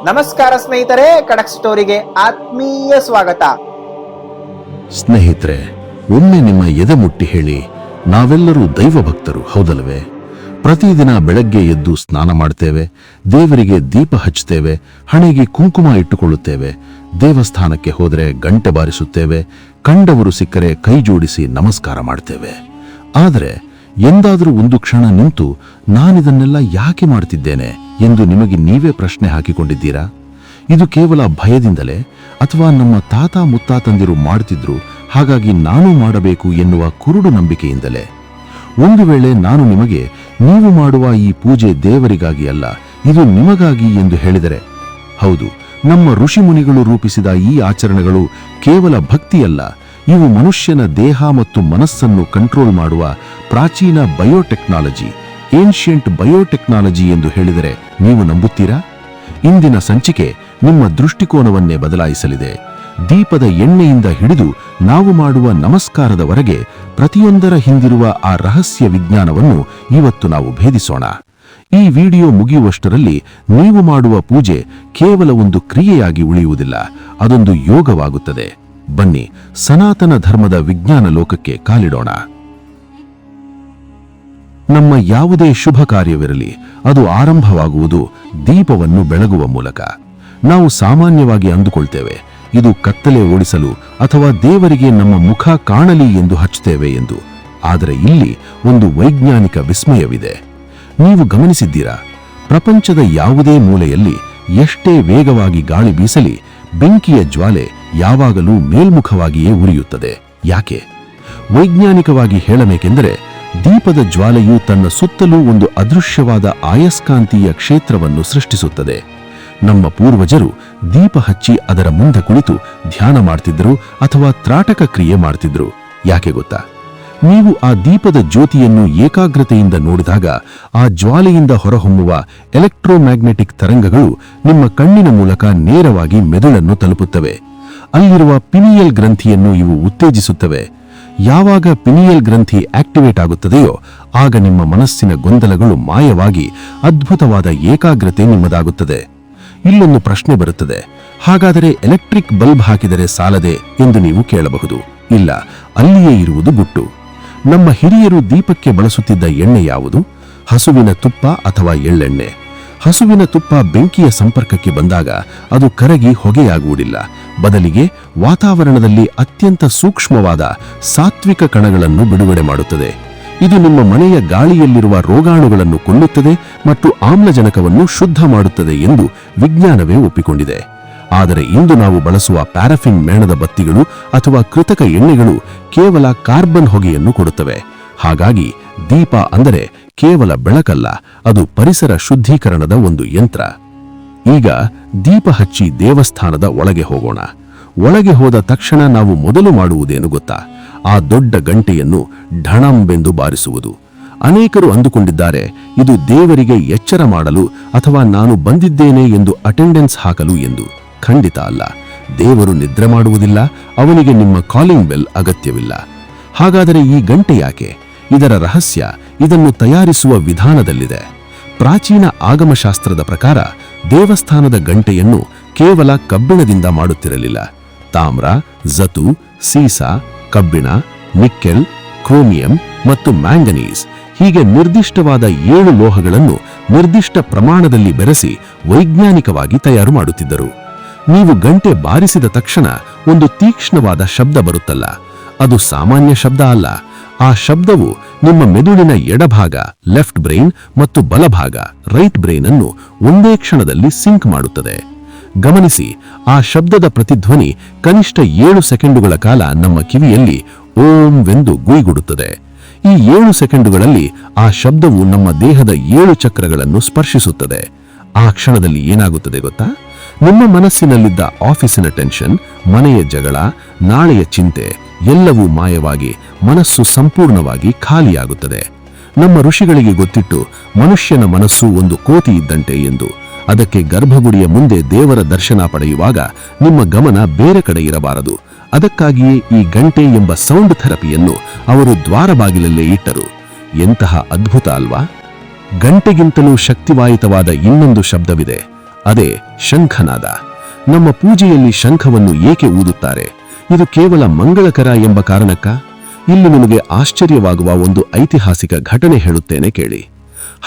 ನಮಸ್ಕಾರ ಸ್ನೇಹಿತರೆ, ಖಡಕ್ ಸ್ಟೋರಿಗೆ ಆತ್ಮೀಯ ಸ್ವಾಗತ. ಸ್ನೇಹಿತರೆ, ಒಮ್ಮೆ ನಿಮ್ಮ ಎದೆ ಮುಟ್ಟಿ ಹೇಳಿ, ನಾವೆಲ್ಲರೂ ದೈವ ಭಕ್ತರು ಹೌದಲ್ವೇ? ಪ್ರತಿದಿನ ಬೆಳಗ್ಗೆ ಎದ್ದು ಸ್ನಾನ ಮಾಡ್ತೇವೆ, ದೇವರಿಗೆ ದೀಪ ಹಚ್ಚುತ್ತೇವೆ, ಹಣೆಗೆ ಕುಂಕುಮ ಇಟ್ಟುಕೊಳ್ಳುತ್ತೇವೆ, ದೇವಸ್ಥಾನಕ್ಕೆ ಹೋದರೆ ಗಂಟೆ ಬಾರಿಸುತ್ತೇವೆ, ಕಂಡವರು ಸಿಕ್ಕರೆ ಕೈ ಜೋಡಿಸಿ ನಮಸ್ಕಾರ ಮಾಡ್ತೇವೆ. ಆದರೆ ಎಂದಾದರೂ ಒಂದು ಕ್ಷಣ ನಿಂತು ನಾನಿದನ್ನೆಲ್ಲ ಯಾಕೆ ಮಾಡ್ತಿದ್ದೇನೆ ಎಂದು ನಿಮಗೆ ನೀವೇ ಪ್ರಶ್ನೆ ಹಾಕಿಕೊಂಡಿದ್ದೀರಾ? ಇದು ಕೇವಲ ಭಯದಿಂದಲೇ ಅಥವಾ ನಮ್ಮ ತಾತ ಮುತ್ತಾತಂದಿರು ಮಾಡ್ತಿದ್ರು ಹಾಗಾಗಿ ನಾನು ಮಾಡಬೇಕು ಎನ್ನುವ ಕುರುಡು ನಂಬಿಕೆಯಿಂದಲೇ? ಒಂದು ವೇಳೆ ನಾನು ನಿಮಗೆ ನೀವು ಮಾಡುವ ಈ ಪೂಜೆ ದೇವರಿಗಾಗಿ ಅಲ್ಲ, ಇದು ನಿಮಗಾಗಿ ಎಂದು ಹೇಳಿದರೆ, ಹೌದು, ನಮ್ಮ ಋಷಿಮುನಿಗಳು ರೂಪಿಸಿದ ಈ ಆಚರಣೆಗಳು ಕೇವಲ ಭಕ್ತಿಯಲ್ಲ, ಇವು ಮನುಷ್ಯನ ದೇಹ ಮತ್ತು ಮನಸ್ಸನ್ನು ಕಂಟ್ರೋಲ್ ಮಾಡುವ ಪ್ರಾಚೀನ ಬಯೋಟೆಕ್ನಾಲಜಿ, ಏನ್ಷಿಯಂಟ್ ಬಯೋಟೆಕ್ನಾಲಜಿ ಎಂದು ಹೇಳಿದರೆ ನೀವು ನಂಬುತ್ತೀರಾ? ಇಂದಿನ ಸಂಚಿಕೆ ನಿಮ್ಮ ದೃಷ್ಟಿಕೋನವನ್ನೇ ಬದಲಾಯಿಸಲಿದೆ. ದೀಪದ ಎಣ್ಣೆಯಿಂದ ಹಿಡಿದು ನಾವು ಮಾಡುವ ನಮಸ್ಕಾರದವರೆಗೆ ಪ್ರತಿಯೊಂದರ ಹಿಂದಿರುವ ಆ ರಹಸ್ಯ ವಿಜ್ಞಾನವನ್ನು ಇವತ್ತು ನಾವು ಭೇದಿಸೋಣ. ಈ ವಿಡಿಯೋ ಮುಗಿಯುವಷ್ಟರಲ್ಲಿ ನೀವು ಮಾಡುವ ಪೂಜೆ ಕೇವಲ ಒಂದು ಕ್ರಿಯೆಯಾಗಿ ಉಳಿಯುವುದಿಲ್ಲ, ಅದೊಂದು ಯೋಗವಾಗುತ್ತದೆ. ಬನ್ನಿ, ಸನಾತನ ಧರ್ಮದ ವಿಜ್ಞಾನ ಲೋಕಕ್ಕೆ ಕಾಲಿಡೋಣ. ನಮ್ಮ ಯಾವುದೇ ಶುಭ ಕಾರ್ಯವಿರಲಿ, ಅದು ಆರಂಭವಾಗುವುದು ದೀಪವನ್ನು ಬೆಳಗುವ ಮೂಲಕ. ನಾವು ಸಾಮಾನ್ಯವಾಗಿ ಅಂದುಕೊಳ್ತೇವೆ, ಇದು ಕತ್ತಲೆ ಓಡಿಸಲು ಅಥವಾ ದೇವರಿಗೆ ನಮ್ಮ ಮುಖ ಕಾಣಲಿ ಎಂದು ಹಚ್ಚುತ್ತೇವೆ ಎಂದು. ಆದರೆ ಇಲ್ಲಿ ಒಂದು ವೈಜ್ಞಾನಿಕ ವಿಸ್ಮಯವಿದೆ. ನೀವು ಗಮನಿಸಿದ್ದೀರಾ? ಪ್ರಪಂಚದ ಯಾವುದೇ ಮೂಲೆಯಲ್ಲಿ ಎಷ್ಟೇ ವೇಗವಾಗಿ ಗಾಳಿ ಬೀಸಲಿ, ಬೆಂಕಿಯ ಜ್ವಾಲೆ ಯಾವಾಗಲೂ ಮೇಲ್ಮುಖವಾಗಿಯೇ ಉರಿಯುತ್ತದೆ. ಯಾಕೆ? ವೈಜ್ಞಾನಿಕವಾಗಿ ಹೇಳಬೇಕೆಂದರೆ, ದೀಪದ ಜ್ವಾಲೆಯು ತನ್ನ ಸುತ್ತಲೂ ಒಂದು ಅದೃಶ್ಯವಾದ ಆಯಸ್ಕಾಂತೀಯ ಕ್ಷೇತ್ರವನ್ನು ಸೃಷ್ಟಿಸುತ್ತದೆ. ನಮ್ಮ ಪೂರ್ವಜರು ದೀಪ ಹಚ್ಚಿ ಅದರ ಮುಂದೆ ಕುಳಿತು ಧ್ಯಾನ ಮಾಡ್ತಿದ್ರು ಅಥವಾ ತ್ರಾಟಕ ಕ್ರಿಯೆ ಮಾಡ್ತಿದ್ರು. ಯಾಕೆ ಗೊತ್ತಾ? ನೀವು ಆ ದೀಪದ ಜ್ಯೋತಿಯನ್ನು ಏಕಾಗ್ರತೆಯಿಂದ ನೋಡಿದಾಗ ಆ ಜ್ವಾಲೆಯಿಂದ ಹೊರಹೊಮ್ಮುವ ಎಲೆಕ್ಟ್ರೋಮ್ಯಾಗ್ನೆಟಿಕ್ ತರಂಗಗಳು ನಿಮ್ಮ ಕಣ್ಣಿನ ಮೂಲಕ ನೇರವಾಗಿ ಮೆದುಳನ್ನು ತಲುಪುತ್ತವೆ. ಅಲ್ಲಿರುವ ಪಿನಿಯಲ್ ಗ್ರಂಥಿಯನ್ನು ಇವು ಉತ್ತೇಜಿಸುತ್ತವೆ. ಯಾವಾಗ ಪಿನಿಯಲ್ ಗ್ರಂಥಿ ಆಕ್ಟಿವೇಟ್ ಆಗುತ್ತದೆಯೋ ಆಗ ನಿಮ್ಮ ಮನಸ್ಸಿನ ಗೊಂದಲಗಳು ಮಾಯವಾಗಿ ಅದ್ಭುತವಾದ ಏಕಾಗ್ರತೆ ನಿಮ್ಮದಾಗುತ್ತದೆ. ಇಲ್ಲೊಂದು ಪ್ರಶ್ನೆ ಬರುತ್ತದೆ, ಹಾಗಾದರೆ ಎಲೆಕ್ಟ್ರಿಕ್ ಬಲ್ಬ್ ಹಾಕಿದರೆ ಸಾಲದೆ ಎಂದು ನೀವು ಕೇಳಬಹುದು. ಇಲ್ಲ, ಅಲ್ಲಿಯೇ ಇರುವುದು ಗುಟ್ಟು. ನಮ್ಮ ಹಿರಿಯರು ದೀಪಕ್ಕೆ ಬಳಸುತ್ತಿದ್ದ ಎಣ್ಣೆ ಯಾವುದು? ಹಸುವಿನ ತುಪ್ಪ ಅಥವಾ ಎಳ್ಳೆಣ್ಣೆ. ಹಸುವಿನ ತುಪ್ಪ ಬೆಂಕಿಯ ಸಂಪರ್ಕಕ್ಕೆ ಬಂದಾಗ ಅದು ಕರಗಿ ಹೊಗೆಯಾಗುವುದಿಲ್ಲ, ಬದಲಿಗೆ ವಾತಾವರಣದಲ್ಲಿ ಅತ್ಯಂತ ಸೂಕ್ಷ್ಮವಾದ ಸಾತ್ವಿಕ ಕಣಗಳನ್ನು ಬಿಡುಗಡೆ ಮಾಡುತ್ತದೆ. ಇದು ನಿಮ್ಮ ಮನೆಯ ಗಾಳಿಯಲ್ಲಿರುವ ರೋಗಾಣುಗಳನ್ನು ಕೊಲ್ಲುತ್ತದೆ ಮತ್ತು ಆಮ್ಲಜನಕವನ್ನು ಶುದ್ಧ ಮಾಡುತ್ತದೆ ಎಂದು ವಿಜ್ಞಾನವೇ ಒಪ್ಪಿಕೊಂಡಿದೆ. ಆದರೆ ಇಂದು ನಾವು ಬಳಸುವ ಪ್ಯಾರಾಫಿನ್ ಮೇಣದ ಬತ್ತಿಗಳು ಅಥವಾ ಕೃತಕ ಎಣ್ಣೆಗಳು ಕೇವಲ ಕಾರ್ಬನ್ ಹೊಗೆಯನ್ನು ಕೊಡುತ್ತವೆ. ಹಾಗಾಗಿ ದೀಪ ಅಂದರೆ ಕೇವಲ ಬೆಳಕಲ್ಲ, ಅದು ಪರಿಸರ ಶುದ್ಧೀಕರಣದ ಒಂದು ಯಂತ್ರ. ಈಗ ದೀಪ ಹಚ್ಚಿ ದೇವಸ್ಥಾನದ ಒಳಗೆ ಹೋಗೋಣ. ಒಳಗೆ ಹೋದ ತಕ್ಷಣ ನಾವು ಮೊದಲು ಮಾಡುವುದೇನು ಗೊತ್ತಾ? ಆ ದೊಡ್ಡ ಗಂಟೆಯನ್ನು ಢಣಂಬೆಂದು ಬಾರಿಸುವುದು. ಅನೇಕರು ಅಂದುಕೊಂಡಿದ್ದಾರೆ, ಇದು ದೇವರಿಗೆ ಎಚ್ಚರ ಮಾಡಲು ಅಥವಾ ನಾನು ಬಂದಿದ್ದೇನೆ ಎಂದು ಅಟೆಂಡೆನ್ಸ್ ಹಾಕಲು ಎಂದು. ಖಂಡಿತ ಅಲ್ಲ. ದೇವರು ನಿದ್ರೆ ಮಾಡುವುದಿಲ್ಲ, ಅವನಿಗೆ ನಿಮ್ಮ ಕಾಲಿಂಗ್ ಬೆಲ್ ಅಗತ್ಯವಿಲ್ಲ. ಹಾಗಾದರೆ ಈ ಗಂಟೆ ಯಾಕೆ? ಇದರ ರಹಸ್ಯ ಇದನ್ನು ತಯಾರಿಸುವ ವಿಧಾನದಲ್ಲಿದೆ. ಪ್ರಾಚೀನ ಆಗಮಶಾಸ್ತ್ರದ ಪ್ರಕಾರ ದೇವಸ್ಥಾನದ ಗಂಟೆಯನ್ನು ಕೇವಲ ಕಬ್ಬಿಣದಿಂದ ಮಾಡುತ್ತಿರಲಿಲ್ಲ. ತಾಮ್ರ, ಜತು, ಸೀಸ, ಕಬ್ಬಿಣ, ನಿಕ್ಕೆಲ್, ಕ್ರೋಮಿಯಂ ಮತ್ತು ಮ್ಯಾಂಗನೀಸ್ ಹೀಗೆ ನಿರ್ದಿಷ್ಟವಾದ 7 ಲೋಹಗಳನ್ನು ನಿರ್ದಿಷ್ಟ ಪ್ರಮಾಣದಲ್ಲಿ ಬೆರೆಸಿ ವೈಜ್ಞಾನಿಕವಾಗಿ ತಯಾರು ಮಾಡುತ್ತಿದ್ದರು. ನೀವು ಗಂಟೆ ಬಾರಿಸಿದ ತಕ್ಷಣ ಒಂದು ತೀಕ್ಷ್ಣವಾದ ಶಬ್ದ ಬರುತ್ತಲ್ಲ, ಅದು ಸಾಮಾನ್ಯ ಶಬ್ದ ಅಲ್ಲ. ಆ ಶಬ್ದವು ನಿಮ್ಮ ಮೆದುಳಿನ ಎಡಭಾಗ ಲೆಫ್ಟ್ ಬ್ರೈನ್ ಮತ್ತು ಬಲಭಾಗ ರೈಟ್ ಬ್ರೈನ್ ಅನ್ನು ಒಂದೇ ಕ್ಷಣದಲ್ಲಿ ಸಿಂಕ್ ಮಾಡುತ್ತದೆ. ಗಮನಿಸಿ, ಆ ಶಬ್ದದ ಪ್ರತಿಧ್ವನಿ ಕನಿಷ್ಠ 7 ಸೆಕೆಂಡುಗಳ ಕಾಲ ನಮ್ಮ ಕಿವಿಯಲ್ಲಿ ಓಂ ವೆಂದು ಗುಯ್ಗುಡುತ್ತದೆ. ಈ 7 ಸೆಕೆಂಡುಗಳಲ್ಲಿ ಆ ಶಬ್ದವು ನಮ್ಮ ದೇಹದ 7 ಚಕ್ರಗಳನ್ನು ಸ್ಪರ್ಶಿಸುತ್ತದೆ. ಆ ಕ್ಷಣದಲ್ಲಿ ಏನಾಗುತ್ತದೆ ಗೊತ್ತಾ? ನಿಮ್ಮ ಮನಸ್ಸಿನಲ್ಲಿದ್ದ ಆಫೀಸಿನ ಟೆನ್ಷನ್, ಮನೆಯ ಜಗಳ, ನಾಳೆಯ ಚಿಂತೆ ಎಲ್ಲವೂ ಮಾಯವಾಗಿ ಮನಸ್ಸು ಸಂಪೂರ್ಣವಾಗಿ ಖಾಲಿಯಾಗುತ್ತದೆ. ನಮ್ಮ ಋಷಿಗಳಿಗೆ ಗೊತ್ತಿಟ್ಟು, ಮನುಷ್ಯನ ಮನಸ್ಸು ಒಂದು ಕೋತಿ ಇದ್ದಂತೆ ಎಂದು. ಅದಕ್ಕೆ ಗರ್ಭಗುಡಿಯ ಮುಂದೆ ದೇವರ ದರ್ಶನ ಪಡೆಯುವಾಗ ನಿಮ್ಮ ಗಮನ ಬೇರೆ ಕಡೆ ಇರಬಾರದು. ಅದಕ್ಕಾಗಿಯೇ ಈ ಗಂಟೆ ಎಂಬ ಸೌಂಡ್ ಥೆರಪಿಯನ್ನು ಅವರು ದ್ವಾರ ಬಾಗಿಲಲ್ಲೇ ಇಟ್ಟರು. ಎಂತಹ ಅದ್ಭುತ ಅಲ್ವಾ? ಗಂಟೆಗಿಂತಲೂ ಶಕ್ತಿವಾಯಿತವಾದ ಇನ್ನೊಂದು ಶಬ್ದವಿದೆ, ಅದೇ ಶಂಖನಾದ. ನಮ್ಮ ಪೂಜೆಯಲ್ಲಿ ಶಂಖವನ್ನು ಏಕೆ ಊದುತ್ತಾರೆ? ಇದು ಕೇವಲ ಮಂಗಳಕರ ಎಂಬ ಕಾರಣಕ್ಕ? ಇಲ್ಲಿ ನಿಮಗೆ ಆಶ್ಚರ್ಯವಾಗುವ ಒಂದು ಐತಿಹಾಸಿಕ ಘಟನೆ ಹೇಳುತ್ತೇನೆ ಕೇಳಿ.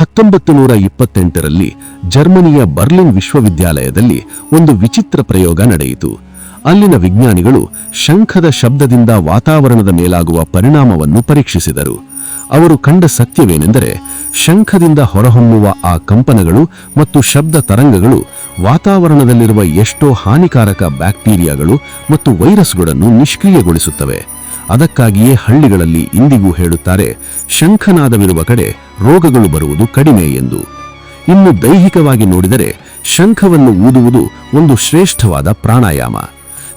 1928ರಲ್ಲಿ ಜರ್ಮನಿಯ ಬರ್ಲಿನ್ ವಿಶ್ವವಿದ್ಯಾಲಯದಲ್ಲಿ ಒಂದು ವಿಚಿತ್ರ ಪ್ರಯೋಗ ನಡೆಯಿತು. ಅಲ್ಲಿನ ವಿಜ್ಞಾನಿಗಳು ಶಂಖದ ಶಬ್ದದಿಂದ ವಾತಾವರಣದ ಮೇಲಾಗುವ ಪರಿಣಾಮವನ್ನು ಪರೀಕ್ಷಿಸಿದರು. ಅವರು ಕಂಡ ಸತ್ಯವೇನೆಂದರೆ, ಶಂಖದಿಂದ ಹೊರಹೊಮ್ಮುವ ಆ ಕಂಪನಗಳು ಮತ್ತು ಶಬ್ದ ತರಂಗಗಳು ವಾತಾವರಣದಲ್ಲಿರುವ ಎಷ್ಟೋ ಹಾನಿಕಾರಕ ಬ್ಯಾಕ್ಟೀರಿಯಾಗಳು ಮತ್ತು ವೈರಸ್ಗಳನ್ನು ನಿಷ್ಕ್ರಿಯಗೊಳಿಸುತ್ತವೆ. ಅದಕ್ಕಾಗಿಯೇ ಹಳ್ಳಿಗಳಲ್ಲಿ ಇಂದಿಗೂ ಹೇಳುತ್ತಾರೆ, ಶಂಖನಾದವಿರುವ ಕಡೆ ರೋಗಗಳು ಬರುವುದು ಕಡಿಮೆ ಎಂದು. ಇನ್ನು ದೈಹಿಕವಾಗಿ ನೋಡಿದರೆ, ಶಂಖವನ್ನು ಊದುವುದು ಒಂದು ಶ್ರೇಷ್ಠವಾದ ಪ್ರಾಣಾಯಾಮ.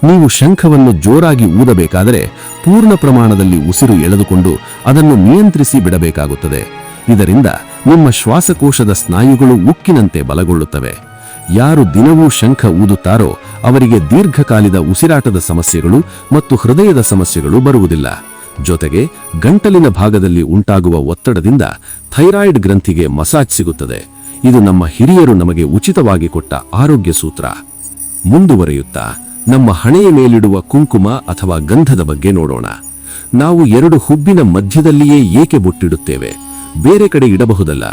ನೀವು ಶಂಖವನ್ನು ಜೋರಾಗಿ ಊದಬೇಕಾದರೆ ಪೂರ್ಣ ಪ್ರಮಾಣದಲ್ಲಿ ಉಸಿರು ಎಳೆದುಕೊಂಡು ಅದನ್ನು ನಿಯಂತ್ರಿಸಿ ಬಿಡಬೇಕಾಗುತ್ತದೆ. ಇದರಿಂದ ನಿಮ್ಮ ಶ್ವಾಸಕೋಶದ ಸ್ನಾಯುಗಳು ಉಕ್ಕಿನಂತೆ ಬಲಗೊಳ್ಳುತ್ತವೆ. ಯಾರು ದಿನವೂ ಶಂಖ ಊದುತ್ತಾರೋ ಅವರಿಗೆ ದೀರ್ಘಕಾಲದ ಉಸಿರಾಟದ ಸಮಸ್ಯೆಗಳು ಮತ್ತು ಹೃದಯದ ಸಮಸ್ಯೆಗಳು ಬರುವುದಿಲ್ಲ. ಜೊತೆಗೆ ಗಂಟಲಿನ ಭಾಗದಲ್ಲಿ ಉಂಟಾಗುವ ಒತ್ತಡದಿಂದ ಥೈರಾಯ್ಡ್ ಗ್ರಂಥಿಗೆ ಮಸಾಜ್ ಸಿಗುತ್ತದೆ. ಇದು ನಮ್ಮ ಹಿರಿಯರು ನಮಗೆ ಉಚಿತವಾಗಿ ಕೊಟ್ಟ ಆರೋಗ್ಯ ಸೂತ್ರ. ಮುಂದುವರಿಯುತ್ತಾ ನಮ್ಮ ಹಣೆಯ ಮೇಲಿಡುವ ಕುಂಕುಮ ಅಥವಾ ಗಂಧದ ಬಗ್ಗೆ ನೋಡೋಣ. ನಾವು ಎರಡು ಹುಬ್ಬಿನ ಮಧ್ಯದಲ್ಲಿಯೇ ಏಕೆ ಬೊಟ್ಟಿಡುತ್ತೇವೆ? ಬೇರೆ ಕಡೆ ಇಡಬಹುದಲ್ಲ.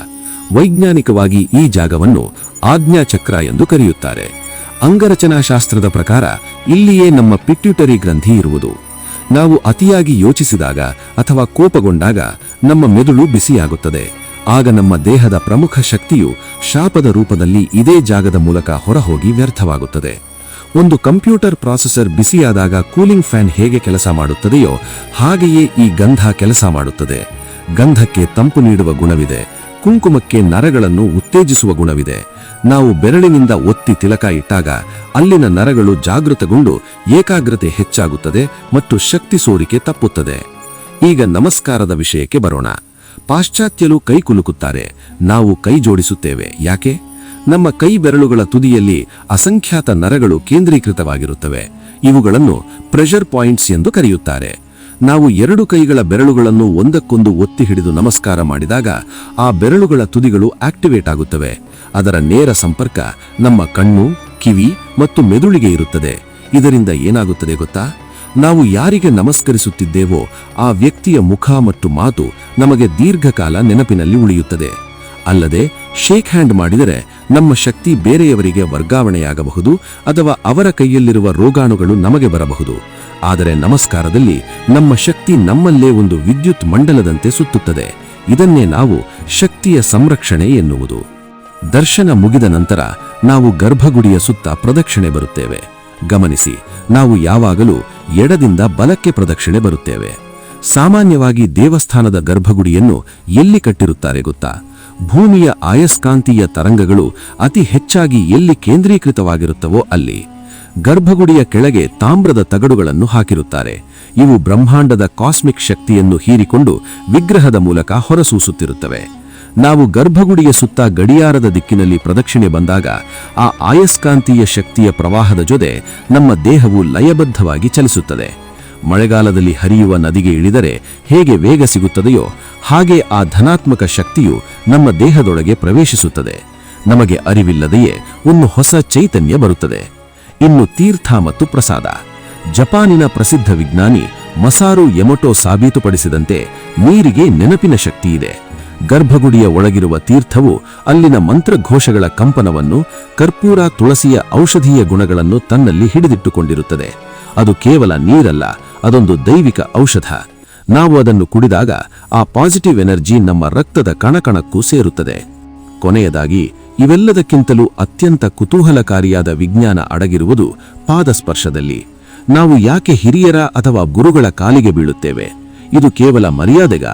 ವೈಜ್ಞಾನಿಕವಾಗಿ ಈ ಜಾಗವನ್ನು ಆಜ್ಞಾಚಕ್ರ ಎಂದು ಕರೆಯುತ್ತಾರೆ. ಅಂಗರಚನಾಶಾಸ್ತ್ರದ ಪ್ರಕಾರ ಇಲ್ಲಿಯೇ ನಮ್ಮ ಪಿಟ್ಯೂಟರಿ ಗ್ರಂಥಿ ಇರುವುದು. ನಾವು ಅತಿಯಾಗಿ ಯೋಚಿಸಿದಾಗ ಅಥವಾ ಕೋಪಗೊಂಡಾಗ ನಮ್ಮ ಮೆದುಳು ಬಿಸಿಯಾಗುತ್ತದೆ. ಆಗ ನಮ್ಮ ದೇಹದ ಪ್ರಮುಖ ಶಕ್ತಿಯು ಶಾಪದ ರೂಪದಲ್ಲಿ ಇದೇ ಜಾಗದ ಮೂಲಕ ಹೊರಹೋಗಿ ವ್ಯರ್ಥವಾಗುತ್ತದೆ. ಒಂದು ಕಂಪ್ಯೂಟರ್ ಪ್ರಾಸೆಸರ್ ಬಿಸಿಯಾದಾಗ ಕೂಲಿಂಗ್ ಫ್ಯಾನ್ ಹೇಗೆ ಕೆಲಸ ಮಾಡುತ್ತದೆಯೋ ಹಾಗೆಯೇ ಈ ಗಂಧ ಕೆಲಸ ಮಾಡುತ್ತದೆ. ಗಂಧಕ್ಕೆ ತಂಪು ನೀಡುವ ಗುಣವಿದೆ. ಕುಂಕುಮಕ್ಕೆ ನರಗಳನ್ನು ಉತ್ತೇಜಿಸುವ ಗುಣವಿದೆ. ನಾವು ಬೆರಳಿನಿಂದ ಒತ್ತಿ ತಿಲಕ ಇಟ್ಟಾಗ ಅಲ್ಲಿನ ನರಗಳು ಜಾಗೃತಗೊಂಡು ಏಕಾಗ್ರತೆ ಹೆಚ್ಚಾಗುತ್ತದೆ ಮತ್ತು ಶಕ್ತಿ ಸೋರಿಕೆ ತಪ್ಪುತ್ತದೆ. ಈಗ ನಮಸ್ಕಾರದ ವಿಷಯಕ್ಕೆ ಬರೋಣ. ಪಾಶ್ಚಾತ್ಯರು ಕೈ ಕುಲುಕುತ್ತಾರೆ, ನಾವು ಕೈ ಜೋಡಿಸುತ್ತೇವೆ. ಯಾಕೆ? ನಮ್ಮ ಕೈ ಬೆರಳುಗಳ ತುದಿಯಲ್ಲಿ ಅಸಂಖ್ಯಾತ ನರಗಳು ಕೇಂದ್ರೀಕೃತವಾಗಿರುತ್ತವೆ. ಇವುಗಳನ್ನು ಪ್ರೆಷರ್ ಪಾಯಿಂಟ್ಸ್ ಎಂದು ಕರೆಯುತ್ತಾರೆ. ನಾವು ಎರಡು ಕೈಗಳ ಬೆರಳುಗಳನ್ನು ಒಂದಕ್ಕೊಂದು ಒತ್ತಿ ಹಿಡಿದು ನಮಸ್ಕಾರ ಮಾಡಿದಾಗ ಆ ಬೆರಳುಗಳ ತುದಿಗಳು ಆಕ್ಟಿವೇಟ್ ಆಗುತ್ತವೆ. ಅದರ ನೇರ ಸಂಪರ್ಕ ನಮ್ಮ ಕಣ್ಣು, ಕಿವಿ ಮತ್ತು ಮೆದುಳಿಗೆ ಇರುತ್ತದೆ. ಇದರಿಂದ ಏನಾಗುತ್ತದೆ ಗೊತ್ತಾ? ನಾವು ಯಾರಿಗೆ ನಮಸ್ಕರಿಸುತ್ತಿದ್ದೇವೋ ಆ ವ್ಯಕ್ತಿಯ ಮುಖ ಮತ್ತು ಮಾತು ನಮಗೆ ದೀರ್ಘಕಾಲ ನೆನಪಿನಲ್ಲಿ ಉಳಿಯುತ್ತದೆ. ಅಲ್ಲದೆ ಶೇಕ್ ಹ್ಯಾಂಡ್ ಮಾಡಿದರೆ ನಮ್ಮ ಶಕ್ತಿ ಬೇರೆಯವರಿಗೆ ವರ್ಗಾವಣೆಯಾಗಬಹುದು ಅಥವಾ ಅವರ ಕೈಯಲ್ಲಿರುವ ರೋಗಾಣುಗಳು ನಮಗೆ ಬರಬಹುದು. ಆದರೆ ನಮಸ್ಕಾರದಲ್ಲಿ ನಮ್ಮ ಶಕ್ತಿ ನಮ್ಮಲ್ಲೇ ಒಂದು ವಿದ್ಯುತ್ ಮಂಡಲದಂತೆ ಸುತ್ತುತ್ತದೆ. ಇದನ್ನೇ ನಾವು ಶಕ್ತಿಯ ಸಂರಕ್ಷಣೆ ಎನ್ನುವುದು. ದರ್ಶನ ಮುಗಿದ ನಂತರ ನಾವು ಗರ್ಭಗುಡಿಯ ಸುತ್ತ ಪ್ರದಕ್ಷಿಣೆ ಬರುತ್ತೇವೆ. ಗಮನಿಸಿ, ನಾವು ಯಾವಾಗಲೂ ಎಡದಿಂದ ಬಲಕ್ಕೆ ಪ್ರದಕ್ಷಿಣೆ ಬರುತ್ತೇವೆ. ಸಾಮಾನ್ಯವಾಗಿ ದೇವಸ್ಥಾನದ ಗರ್ಭಗುಡಿಯನ್ನು ಎಲ್ಲಿ ಕಟ್ಟಿರುತ್ತಾರೆ ಗೊತ್ತಾ? ಭೂಮಿಯ ಆಯಸ್ಕಾಂತೀಯ ತರಂಗಗಳು ಅತಿ ಹೆಚ್ಚಾಗಿ ಎಲ್ಲಿ ಕೇಂದ್ರೀಕೃತವಾಗಿರುತ್ತವೋ ಅಲ್ಲಿ. ಗರ್ಭಗುಡಿಯ ಕೆಳಗೆ ತಾಮ್ರದ ತಗಡುಗಳನ್ನು ಹಾಕಿರುತ್ತಾರೆ. ಇವು ಬ್ರಹ್ಮಾಂಡದ ಕಾಸ್ಮಿಕ್ ಶಕ್ತಿಯನ್ನು ಹೀರಿಕೊಂಡು ವಿಗ್ರಹದ ಮೂಲಕ ಹೊರಸೂಸುತ್ತಿರುತ್ತವೆ. ನಾವು ಗರ್ಭಗುಡಿಯ ಸುತ್ತ ಗಡಿಯಾರದ ದಿಕ್ಕಿನಲ್ಲಿ ಪ್ರದಕ್ಷಿಣೆ ಬಂದಾಗ ಆ ಆಯಸ್ಕಾಂತೀಯ ಶಕ್ತಿಯ ಪ್ರವಾಹದ ಜೊತೆ ನಮ್ಮ ದೇಹವು ಲಯಬದ್ಧವಾಗಿ ಚಲಿಸುತ್ತದೆ. ಮಳೆಗಾಲದಲ್ಲಿ ಹರಿಯುವ ನದಿಗೆ ಇಳಿದರೆ ಹೇಗೆ ವೇಗ ಸಿಗುತ್ತದೆಯೋ ಹಾಗೆ ಆ ಧನಾತ್ಮಕ ಶಕ್ತಿಯು ನಮ್ಮ ದೇಹದೊಳಗೆ ಪ್ರವೇಶಿಸುತ್ತದೆ. ನಮಗೆ ಅರಿವಿಲ್ಲದೆಯೇ ಒಂದು ಹೊಸ ಚೈತನ್ಯ ಬರುತ್ತದೆ. ಇನ್ನು ತೀರ್ಥ ಮತ್ತು ಪ್ರಸಾದ. ಜಪಾನಿನ ಪ್ರಸಿದ್ಧ ವಿಜ್ಞಾನಿ ಮಸಾರು ಎಮೊಟೊ ಸಾಬೀತುಪಡಿಸಿದಂತೆ ನೀರಿಗೆ ನೆನಪಿನ ಶಕ್ತಿಯಿದೆ. ಗರ್ಭಗುಡಿಯ ಒಳಗಿರುವ ತೀರ್ಥವು ಅಲ್ಲಿನ ಮಂತ್ರಘೋಷಗಳ ಕಂಪನವನ್ನು, ಕರ್ಪೂರ ತುಳಸಿಯ ಔಷಧೀಯ ಗುಣಗಳನ್ನು ತನ್ನಲ್ಲಿ ಹಿಡಿದಿಟ್ಟುಕೊಂಡಿರುತ್ತದೆ. ಅದು ಕೇವಲ ನೀರಲ್ಲ, ಅದೊಂದು ದೈವಿಕ ಔಷಧ. ನಾವು ಅದನ್ನು ಕುಡಿದಾಗ ಆ ಪಾಸಿಟಿವ್ ಎನರ್ಜಿ ನಮ್ಮ ರಕ್ತದ ಕಣಕಣಕ್ಕೂ ಸೇರುತ್ತದೆ. ಕೊನೆಯದಾಗಿ, ಇವೆಲ್ಲದಕ್ಕಿಂತಲೂ ಅತ್ಯಂತ ಕುತೂಹಲಕಾರಿಯಾದ ವಿಜ್ಞಾನ ಅಡಗಿರುವುದು ಪಾದಸ್ಪರ್ಶದಲ್ಲಿ. ನಾವು ಯಾಕೆ ಹಿರಿಯರ ಅಥವಾ ಗುರುಗಳ ಕಾಲಿಗೆ ಬೀಳುತ್ತೇವೆ? ಇದು ಕೇವಲ ಮರ್ಯಾದೆಗ?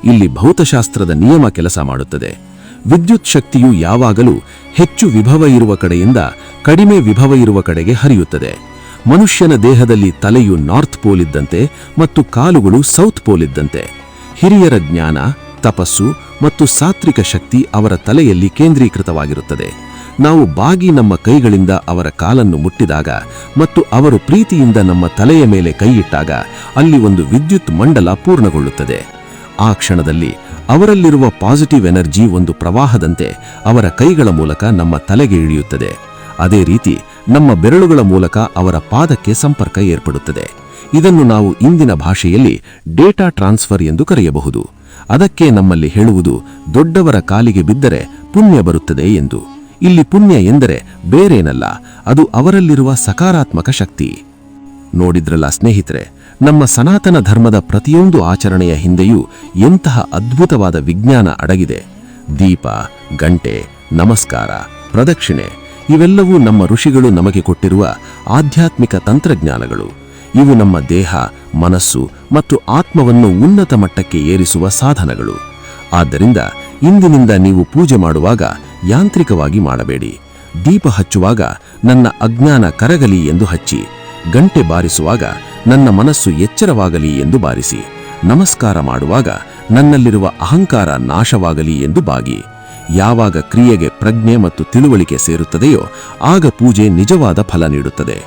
ಇಲ್ಲಿ ಭೌತಶಾಸ್ತ್ರದ ನಿಯಮ ಕೆಲಸ ಮಾಡುತ್ತದೆ. ವಿದ್ಯುತ್ ಶಕ್ತಿಯು ಯಾವಾಗಲೂ ಹೆಚ್ಚು ವಿಭವ ಇರುವ ಕಡೆಯಿಂದ ಕಡಿಮೆ ವಿಭವ ಇರುವ ಕಡೆಗೆ ಹರಿಯುತ್ತದೆ. ಮನುಷ್ಯನ ದೇಹದಲ್ಲಿ ತಲೆಯು ನಾರ್ತ್ ಪೋಲ್ ಇದ್ದಂತೆ ಮತ್ತು ಕಾಲುಗಳು ಸೌತ್ ಪೋಲ್ ಇದ್ದಂತೆ. ಹಿರಿಯರ ಜ್ಞಾನ, ತಪಸ್ಸು ಮತ್ತು ಸಾತ್ವಿಕ ಶಕ್ತಿ ಅವರ ತಲೆಯಲ್ಲಿ ಕೇಂದ್ರೀಕೃತವಾಗಿರುತ್ತದೆ. ನಾವು ಬಾಗಿ ನಮ್ಮ ಕೈಗಳಿಂದ ಅವರ ಕಾಲನ್ನು ಮುಟ್ಟಿದಾಗ ಮತ್ತು ಅವರು ಪ್ರೀತಿಯಿಂದ ನಮ್ಮ ತಲೆಯ ಮೇಲೆ ಕೈಯಿಟ್ಟಾಗ ಅಲ್ಲಿ ಒಂದು ವಿದ್ಯುತ್ ಮಂಡಲ ಪೂರ್ಣಗೊಳ್ಳುತ್ತದೆ. ಆ ಕ್ಷಣದಲ್ಲಿ ಅವರಲ್ಲಿರುವ ಪಾಸಿಟಿವ್ ಎನರ್ಜಿ ಒಂದು ಪ್ರವಾಹದಂತೆ ಅವರ ಕೈಗಳ ಮೂಲಕ ನಮ್ಮ ತಲೆಗೆ ಇಳಿಯುತ್ತದೆ. ಅದೇ ರೀತಿ ನಮ್ಮ ಬೆರಳುಗಳ ಮೂಲಕ ಅವರ ಪಾದಕ್ಕೆ ಸಂಪರ್ಕ ಏರ್ಪಡುತ್ತದೆ. ಇದನ್ನು ನಾವು ಇಂದಿನ ಭಾಷೆಯಲ್ಲಿ ಡೇಟಾ ಟ್ರಾನ್ಸ್ಫರ್ ಎಂದು ಕರೆಯಬಹುದು. ಅದಕ್ಕೆ ನಮ್ಮಲ್ಲಿ ಹೇಳುವುದು ದೊಡ್ಡವರ ಕಾಲಿಗೆ ಬಿದ್ದರೆ ಪುಣ್ಯ ಬರುತ್ತದೆ ಎಂದು. ಇಲ್ಲಿ ಪುಣ್ಯ ಎಂದರೆ ಬೇರೇನಲ್ಲ, ಅದು ಅವರಲ್ಲಿರುವ ಸಕಾರಾತ್ಮಕ ಶಕ್ತಿ. ನೋಡಿದ್ರಲ್ಲ ಸ್ನೇಹಿತರೆ, ನಮ್ಮ ಸನಾತನ ಧರ್ಮದ ಪ್ರತಿಯೊಂದು ಆಚರಣೆಯ ಹಿಂದೆಯೂ ಎಂತಹ ಅದ್ಭುತವಾದ ವಿಜ್ಞಾನ ಅಡಗಿದೆ. ದೀಪ, ಗಂಟೆ, ನಮಸ್ಕಾರ, ಪ್ರದಕ್ಷಿಣೆ ಇವೆಲ್ಲವೂ ನಮ್ಮ ಋಷಿಗಳು ನಮಗೆ ಕೊಟ್ಟಿರುವ ಆಧ್ಯಾತ್ಮಿಕ ತಂತ್ರಜ್ಞಾನಗಳು. ಇವು ನಮ್ಮ ದೇಹ, ಮನಸ್ಸು ಮತ್ತು ಆತ್ಮವನ್ನು ಉನ್ನತ ಮಟ್ಟಕ್ಕೆ ಏರಿಸುವ ಸಾಧನಗಳು. ಆದ್ದರಿಂದ ಇಂದಿನಿಂದ ನೀವು ಪೂಜೆ ಮಾಡುವಾಗ ಯಾಂತ್ರಿಕವಾಗಿ ಮಾಡಬೇಡಿ. ದೀಪ ಹಚ್ಚುವಾಗ ನನ್ನ ಅಜ್ಞಾನ ಕರಗಲಿ ಎಂದು ಹಚ್ಚಿ, ಗಂಟೆ ಬಾರಿಸುವಾಗ ನನ್ನ ಮನಸ್ಸು ಎಚ್ಚರವಾಗಲಿ ಎಂದು ಬಾರಿಸಿ, ನಮಸ್ಕಾರ ಮಾಡುವಾಗ ನನ್ನಲ್ಲಿರುವ ಅಹಂಕಾರ ನಾಶವಾಗಲಿ ಎಂದು ಬಾಗಿ. ಯಾವಾಗ ಕ್ರಿಯೆಗೆ ಪ್ರಜ್ಞೆ ಮತ್ತು ತಿಳುವಳಿಕೆ ಸೇರುತ್ತದೆಯೋ ಆಗ ಪೂಜೆ ನಿಜವಾದ ಫಲ ನೀಡುತ್ತದೆ.